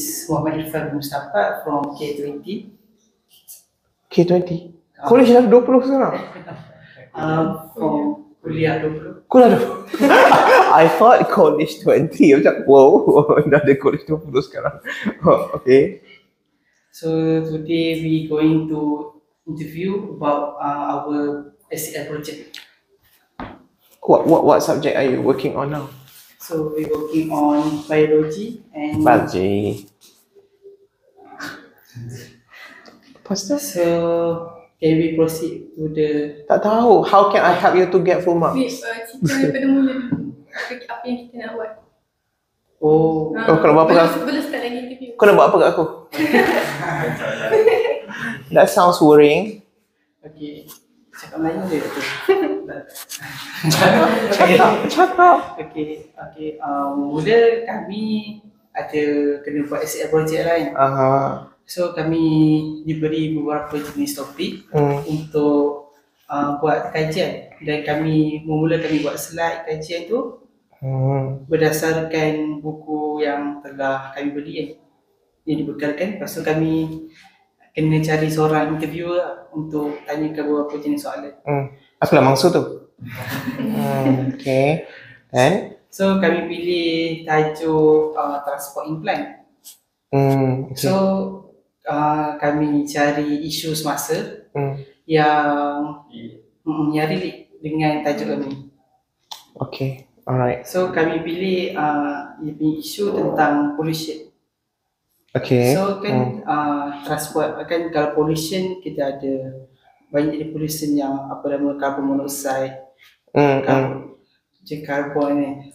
is Muhammad Irfan Mustafa from K20. K20? College dah 20 sekarang? From kuliah 20. Kuliah 20? I thought college 20. Macam wow, dah ada college 20 sekarang. Okay. So today we going to interview about our SCL project. What subject are you working on now? So we're working on biology and Biology. Lepas tu? so can we proceed to the Tak tahu. How can I help you to get full marks? Cerita daripada mula dulu. Apa yang kita nak buat. oh kau nak buat apa kat aku? Sebelum start lagi interview. Kau nak buat apa kat aku? That sounds worrying. okay, cakap Melayu je tu. Cakap. Okay, mula kami ada kena buat SCL project lain. So kami diberi beberapa jenis topik untuk buat kajian, dan kami buat slide kajian tu berdasarkan buku yang telah kami beli yang dibekalkan. Lepas tu kami kena cari seorang interviewer lah, untuk tanyakan beberapa jenis soalan. Apa lah maksud tu? Okay. And? So kami pilih tajuk transport implant. Okay. So kami cari isu semasa yang relate dengan tajuk kami. Okay. Alright. So kami pilih isu tentang pollution. Okay. So kan transport kan, kalau pollution kita ada banyak jenis pollution yang apa nama carbon monoxide, karbon ni.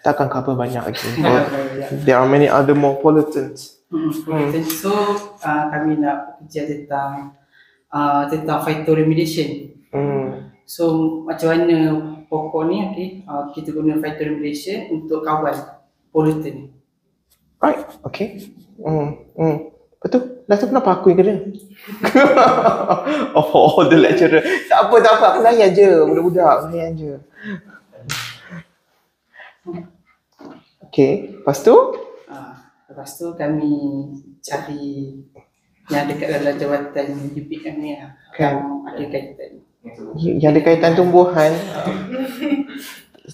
Takkan cover banyak lagi. There are many other more pollutants. So kami nak bekerja tentang phytoremediation. So macam mana pokok ni, kita guna phytoremediation untuk kawal pollutant ni. Right. Okay. Betul. Dah tu kenapa aku yang kena? Oh, the lecturer. Tak apa. Aku layan je. Budak-budak layan je. Okay. Lepas tu kami cari yang dekat dalam jawatan UPM ni lah, yang ada kaitan. Yang ada kaitan tumbuhan.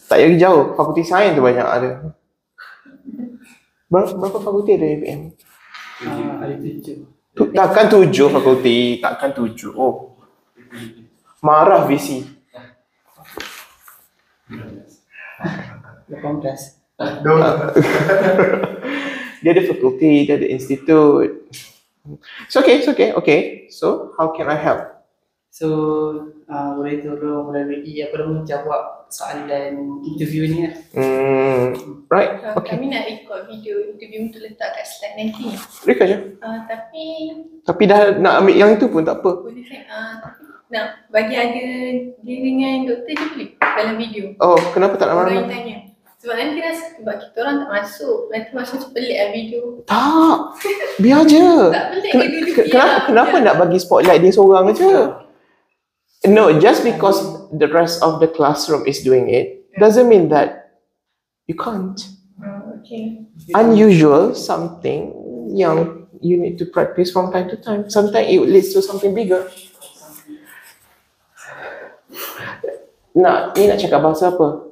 Tak payah jauh. Fakulti Sains tu banyak ada. Berapa fakulti ada UPM? Ada 7. Takkan 7 fakulti. Takkan 7. Oh. Marah VC. 18. Dia ada fakulti, dia ada institut. It's okay. So, how can I help? So, boleh tolong melalui jawab soalan interview ni lah. Right, okay. Kami nak record video interview untuk letak kat slide nanti. Record je. Tapi dah nak ambil yang itu pun tak apa. Boleh kan? Nak bagi ada dia dengan doktor je boleh dalam video. Oh, kenapa tak nak Orang yang marah? tanya. Sebab nanti rasa sebab kita orang tak masuk. Nanti masuk macam pelik lah video. Tak, biar je. Tak pelik ke duduk Kenapa nak bagi spotlight dia seorang je? No, just because the rest of the classroom is doing it doesn't mean that you can't. Okay. Unusual, something yang you need to practice from time to time. Sometimes it leads to something bigger. Ni nak cakap bahasa apa?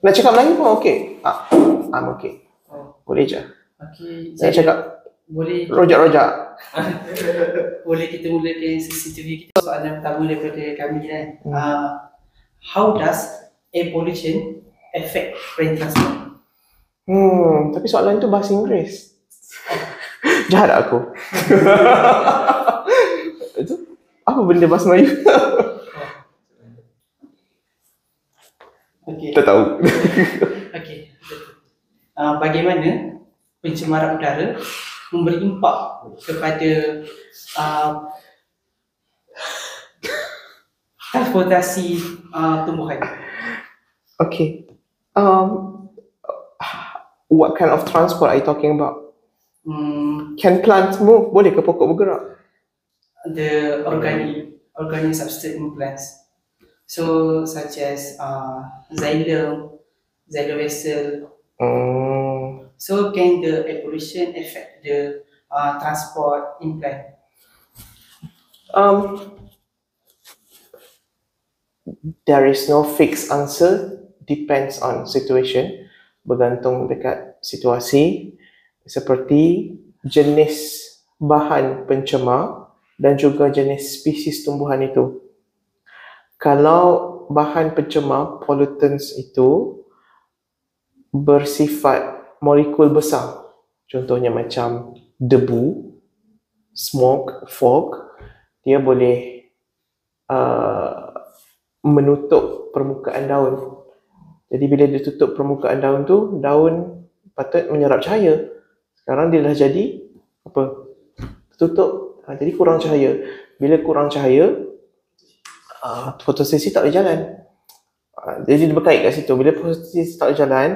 Nak cakap Melayu pun okay. I'm okay. Boleh je. Okay. Nak cakap boleh rojak-rojak. Boleh kita mulakan sesi interview kita. Soalan pertama daripada kami kan. How does air pollution affect rail transport? Tapi soalan tu bahasa Inggeris. Jahat aku. Itu apa benda bahasa Melayu? Okay. Tak tahu. Okay. Bagaimana pencemaran udara memberi impak kepada transportasi tumbuhan? Okay. What kind of transport are you talking about? Can plants move? Boleh ke pokok bergerak? The organic substrate in plants. So such as xylem, xylobacil. So can the air pollution affect the transport implant? There is no fixed answer, depends on situation, bergantung dekat situasi seperti jenis bahan pencemar dan juga jenis spesies tumbuhan itu. Kalau bahan pencemar, pollutants itu bersifat molekul besar, contohnya macam debu, smoke, fog, dia boleh menutup permukaan daun. Jadi bila dia tutup permukaan daun tu, daun patut menyerap cahaya. Sekarang dia dah jadi apa? Tertutup. Jadi kurang cahaya. Bila kurang cahaya, fotosintesis tak boleh jalan. Jadi dia berkait kat situ. Bila fotosintesis tak boleh jalan,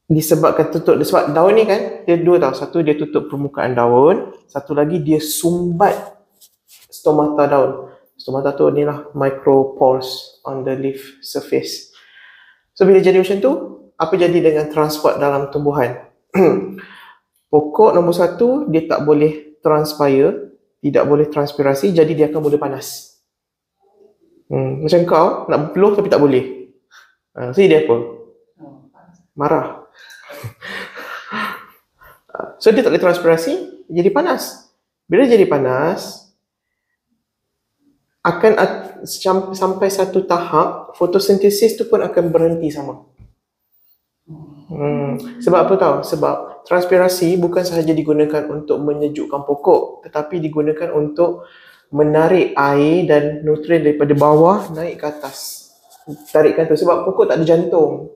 disebabkan tutup, sebab daun ni kan dia dua tau. Satu dia tutup permukaan daun, satu lagi dia sumbat stomata daun. Stomata tu ni lah micropores on the leaf surface. So bila jadi macam tu, apa jadi dengan transport dalam tumbuhan? Pokok nombor satu, dia tak boleh transpire, tidak boleh transpirasi, jadi dia akan mula panas. Macam kau nak berpeluh tapi tak boleh. So dia apa? Marah. So dia tak boleh transpirasi, jadi panas. Bila jadi panas, akan sampai satu tahap fotosintesis tu pun akan berhenti sama. Sebab apa tahu? Sebab transpirasi bukan sahaja digunakan untuk menyejukkan pokok, tetapi digunakan untuk menarik air dan nutrien daripada bawah naik ke atas. Tarikkan tu sebab pokok tak ada jantung.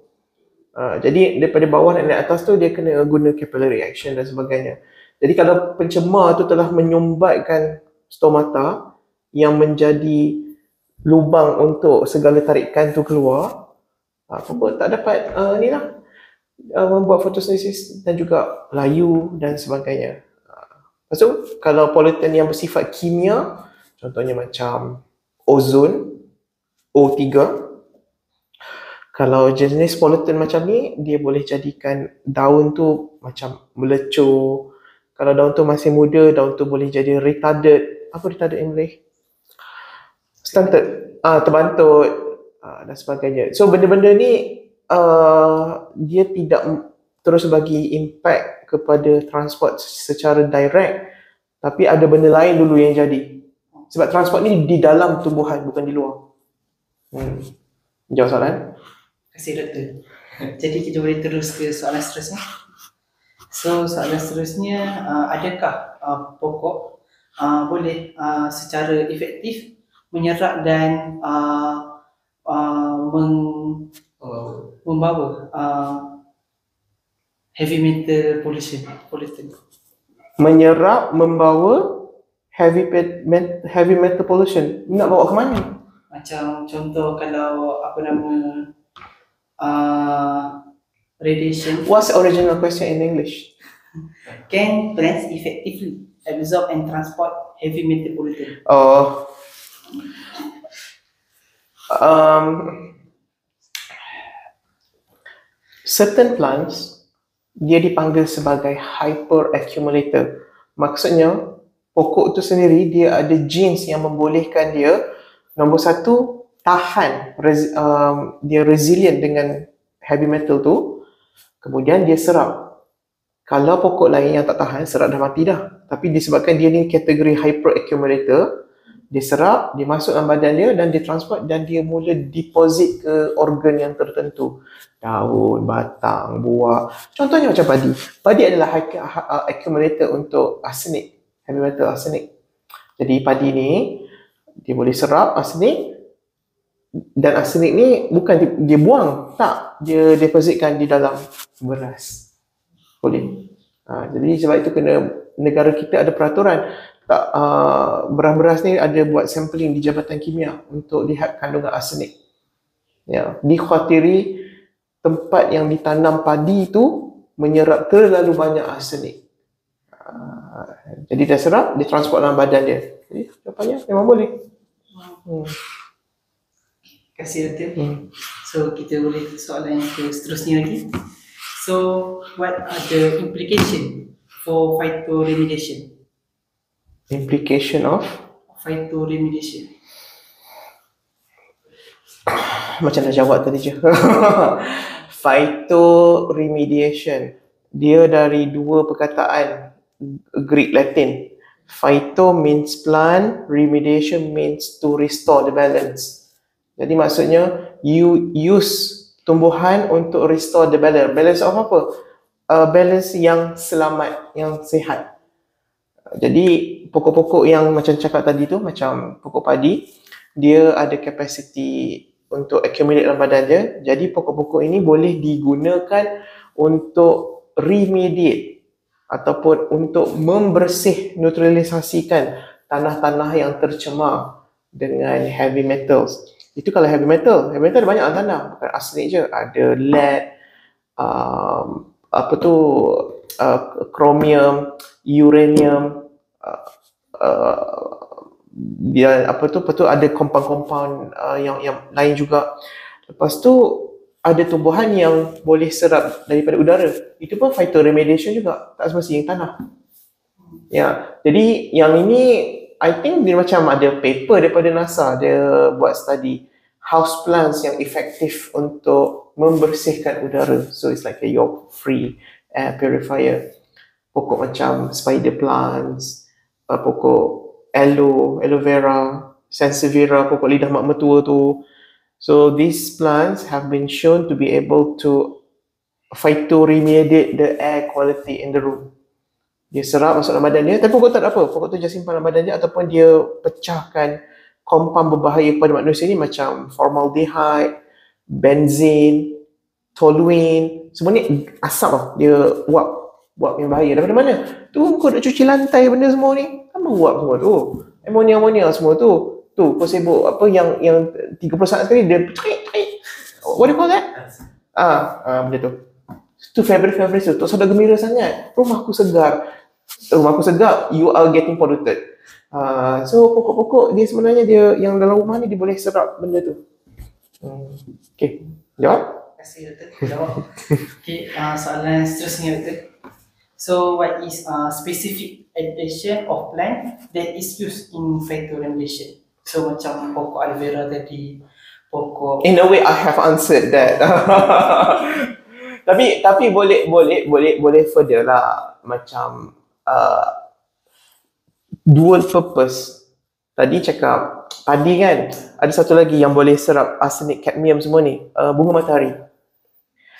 Jadi daripada bawah naik atas tu dia kena guna capillary action dan sebagainya. Jadi kalau pencemar tu telah menyumbatkan stomata yang menjadi lubang untuk segala tarikan tu keluar, pokok tak dapat membuat fotosintesis dan juga layu dan sebagainya. Lepas tu, kalau pollutant yang bersifat kimia, contohnya macam ozon, O3, kalau jenis pollutant macam ni, dia boleh jadikan daun tu macam melecur. Kalau daun tu masih muda, daun tu boleh jadi retarded. Apa retarded in Malay? Stunted, terbantut dan sebagainya. So benda-benda ni dia tidak terus bagi impact kepada transport secara direct, tapi ada benda lain dulu yang jadi. Sebab transport ni di dalam tumbuhan, bukan di luar. Jawab soalan? Terima kasih doktor. Jadi kita boleh terus ke soalan seterusnya. So soalan seterusnya, adakah pokok boleh secara efektif menyerap dan membawa heavy metal pollution? Menyerap, membawa heavy metal pollution. Nak bawa ke mana? Macam contoh kalau radiation. What's the original question in English? Can plants effectively absorb and transport heavy metal pollutant? Certain plants dia dipanggil sebagai hyperaccumulator. Maksudnya pokok tu sendiri dia ada genes yang membolehkan dia, nombor satu, tahan, dia resilient dengan heavy metal tu, kemudian dia serap. Kalau pokok lain yang tak tahan, serap dah mati dah. Tapi disebabkan dia ni kategori hyperaccumulator, dia serap, dia masuk dalam badan dia dan dia transport dan dia mula deposit ke organ yang tertentu. Daun, batang, buah. Contohnya macam padi. Padi adalah accumulator untuk arsenik, heavy metal arsenik. Jadi padi ni dia boleh serap arsenik, dan arsenik ni bukan dia buang, tak, dia depositkan di dalam beras. Boleh. Jadi sebab itu kena, negara kita ada peraturan tak, beras-beras ni ada buat sampling di Jabatan Kimia untuk lihat kandungan arsenik. Ya, dikhawatiri tempat yang ditanam padi tu menyerap terlalu banyak arsenik. Jadi dia serap, dia transport dalam badan dia. Jadi jawapannya memang boleh. kasih Dr. So kita boleh ke soalan yang seterusnya lagi. So what are the implication for phytoremediation? Implication of phytoremediation. Macam dah jawab tadi je. Phytoremediation, dia dari dua perkataan Greek Latin. Phyto means plant, remediation means to restore the balance. Jadi maksudnya you use tumbuhan untuk restore the balance. Balance of apa? Balance yang selamat, yang sihat. Jadi pokok-pokok yang macam cakap tadi tu, macam pokok padi, dia ada capacity untuk accumulate dalam badan dia. Jadi pokok-pokok ini boleh digunakan untuk remediate ataupun untuk membersih, neutralisasikan tanah-tanah yang tercemar dengan heavy metals. Itu kalau heavy metal ada banyak dalam tanah, bukan arsenik je, ada lead, chromium, uranium, dia ada compound-compound yang lain juga. Lepas tu ada tumbuhan yang boleh serap daripada udara. Itu pun phytoremediation juga, tak semestinya tanah. Ya, jadi yang ini I think dia macam ada paper daripada NASA, dia buat study house plants yang efektif untuk membersihkan udara. So it's like a York free air purifier. Pokok macam spider plants, pokok aloe vera, sansevieria, pokok lidah mak mertua tu. So these plants have been shown to be able to phytoremediate the air quality in the room. Dia serap masuk dalam badan dia, tapi pokok tak ada apa, pokok tu just simpan dalam badan dia, ataupun dia pecahkan kompound berbahaya pada manusia ni macam formaldehyde, benzene, toluene, semua ni asap lah, dia wap yang bahaya. Daripada mana? Tu kau nak cuci lantai benda semua ni, apa wap semua tu? Amonia semua tu. Tu kau sibuk apa yang 30 saat sekali dia what do you call that? Benda tu. Tu fabric tu. Tak sedar gembira sangat. Rumahku segar, you are getting polluted. So pokok-pokok dia sebenarnya dia yang dalam rumah ni dia boleh serap benda tu. Okay, jawab? Terima kasih Dr. Jawab. Okay, soalan seterusnya Dr. So what is specific addition of plant that is used in phytoremediation? So macam pokok aloe vera tadi, pokok. In a way I have answered that. tapi boleh further lah, macam dual purpose. Tadi cakap padi kan, ada satu lagi yang boleh serap arsenik, cadmium semua ni, bunga matahari.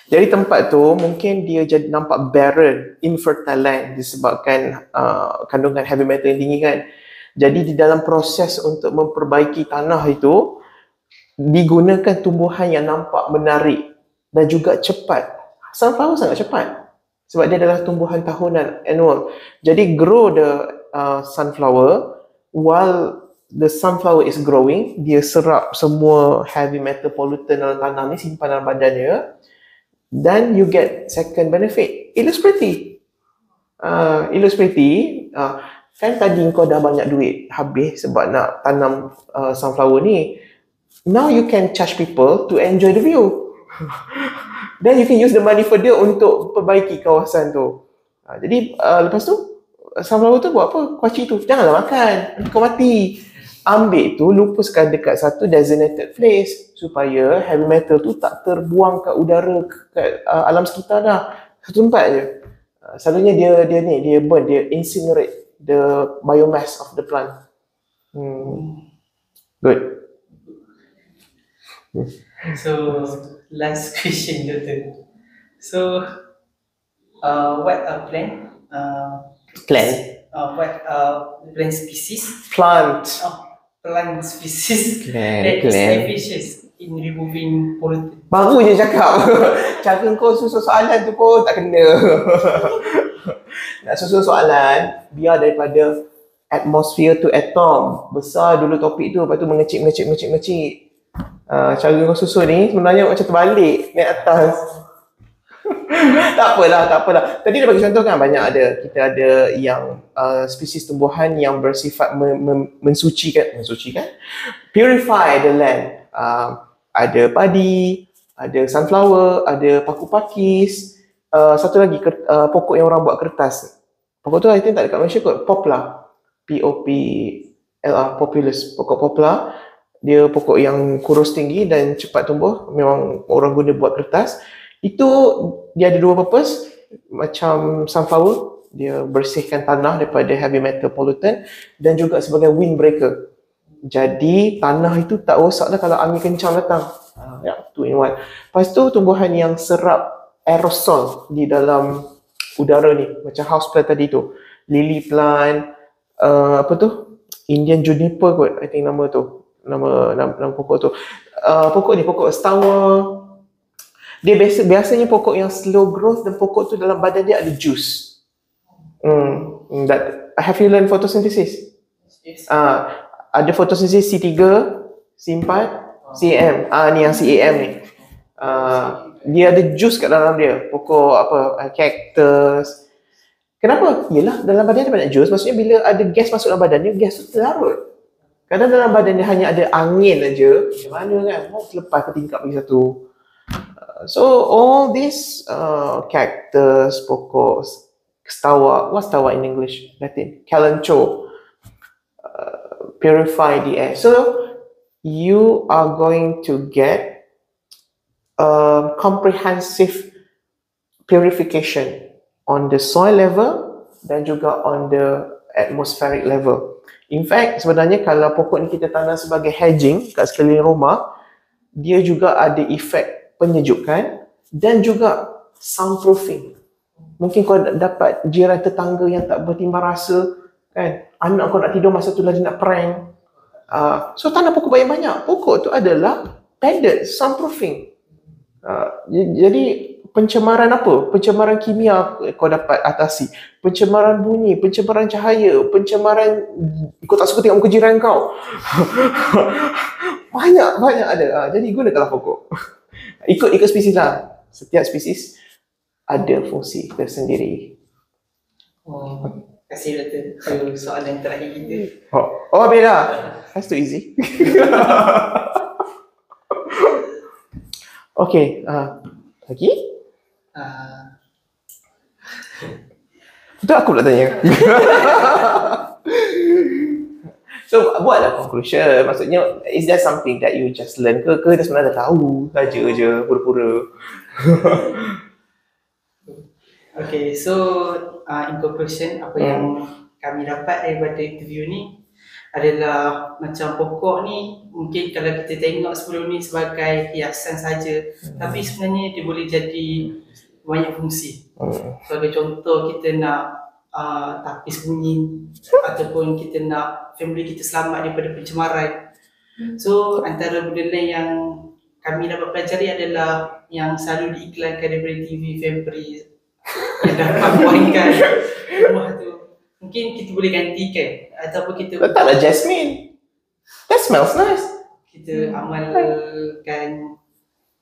Jadi tempat tu mungkin dia jadi nampak barren, infertile land disebabkan kandungan heavy metal yang tinggi kan. Jadi di dalam proses untuk memperbaiki tanah itu digunakan tumbuhan yang nampak menarik dan juga cepat. Sunflower sangat cepat sebab dia adalah tumbuhan tahunan, annual. Jadi grow the sunflower, while the sunflower is growing, dia serap semua heavy metal pollutant dalam tanah ni, simpan dalam badannya. Then you get second benefit. It looks pretty. Kan tadi kau dah banyak duit habis sebab nak tanam sunflower ni. Now you can charge people to enjoy the view. Then you can use the money further untuk perbaiki kawasan tu. Jadi lepas tu sunflower tu buat apa? Kuaci tu janganlah makan, nanti kau mati. Ambil tu, lupuskan dekat satu designated place supaya heavy metal tu tak terbuang kat udara, kat alam sekitar dah. Satu tempat je. Selalunya dia burn, dia incinerate the biomass of the plant. Good. So last question Dr. So what are plant? What plant species? Plant species that is efficient in removing pollutant. Baru je cakap. Cara kau susun soalan tu kau tak kena. Nak susun soalan biar daripada atmosphere to atom. Besar dulu topik tu, lepas tu mengecil. Cara kau susun ni sebenarnya macam terbalik naik atas. Tak apalah. Tadi dia bagi contoh kan, kita ada yang spesies tumbuhan yang bersifat mensucikan, purify the land. ada padi, ada sunflower, ada paku pakis, satu lagi pokok yang orang buat kertas. Pokok tu I think tak dekat Malaysia kot, poplar. P-O-P-L-A, populus, pokok poplar. Dia pokok yang kurus tinggi dan cepat tumbuh, memang orang guna buat kertas. Itu dia ada dua purpose, macam sunflower, dia bersihkan tanah daripada heavy metal pollutant, dan juga sebagai windbreaker. Jadi tanah itu tak rosak dah kalau angin kencang datang. Ya, 2 in 1. Lepas tu tumbuhan yang serap aerosol di dalam udara ni, macam houseplant tadi tu, lily plant, apa tu, Indian juniper kot, I think nama tu, nama pokok tu. Pokok ni, pokok astawa. Dia biasanya pokok yang slow growth, dan pokok tu dalam badan dia ada juice. Have you learned photosynthesis? Yes. Ada fotosintesis C3, C4, CAM. Ni yang CAM ni. Dia ada jus kat dalam dia. Pokok apa, cactus. Kenapa? Yelah, dalam badan dia banyak jus. Maksudnya bila ada gas masuk dalam badan dia, gas tu terlarut. Kadang dalam badan dia hanya ada angin aja. Macam mana kan? Mau selepas ke tingkap lagi satu. So all this cactus, pokok stawa. What's stawa in English? Latin? Kalanchoe. Purify the air. So you are going to get comprehensive purification on the soil level dan juga on the atmospheric level. In fact, sebenarnya kalau pokok ni kita tanam sebagai hedging kat sekeliling rumah, dia juga ada efek penyejukan dan juga soundproofing. Mungkin kau dapat jiran tetangga yang tak bertimbang rasa, kan? Anak kau nak tidur masa tu lagi nak prank. So tanam pokok banyak-banyak. Pokok tu adalah padded, soundproofing. Jadi pencemaran apa? Pencemaran kimia kau dapat atasi. Pencemaran bunyi, pencemaran cahaya, pencemaran kau tak suka tengok muka jiran kau. Banyak ada. Jadi gunakanlah pokok. Ikut spesies lah. Setiap spesies ada fungsi tersendiri. Terima kasih Doktor. So, soalan terakhir kita. Bella. That's too easy. Okay, lagi? Itu aku pula tanya. So, buatlah conclusion. Maksudnya, is there something that you just learn ke dah sebenarnya dah tahu saja je, pura-pura? Okay, so in conclusion, apa yang kami dapat daripada interview ni adalah macam pokok ni mungkin kalau kita tengok sebelum ni sebagai hiasan saja, tapi sebenarnya dia boleh jadi banyak fungsi. Sebagai contoh, kita nak tapis bunyi ataupun kita nak family kita selamat daripada pencemaran. So antara benda yang kami dapat pelajari adalah yang selalu diiklankan daripada TV February yang dapat poinkan rumah tu. Mungkin kita boleh gantikan ataupun kita letaklah jasmine. That smells nice. Kita amalkan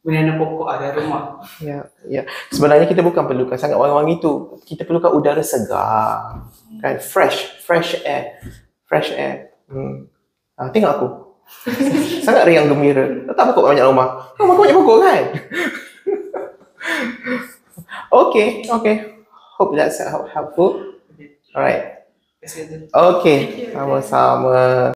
menanam pokok dalam rumah. Ya. Sebenarnya kita bukan perlukan sangat wangi-wangi tu. Kita perlukan udara segar. Kan, fresh air. Tengok aku. Sangat riang gembira. Letak pokok banyak rumah. Rumah banyak pokok kan? Okay. Hope that's helpful. Alright. Okay, sama-sama.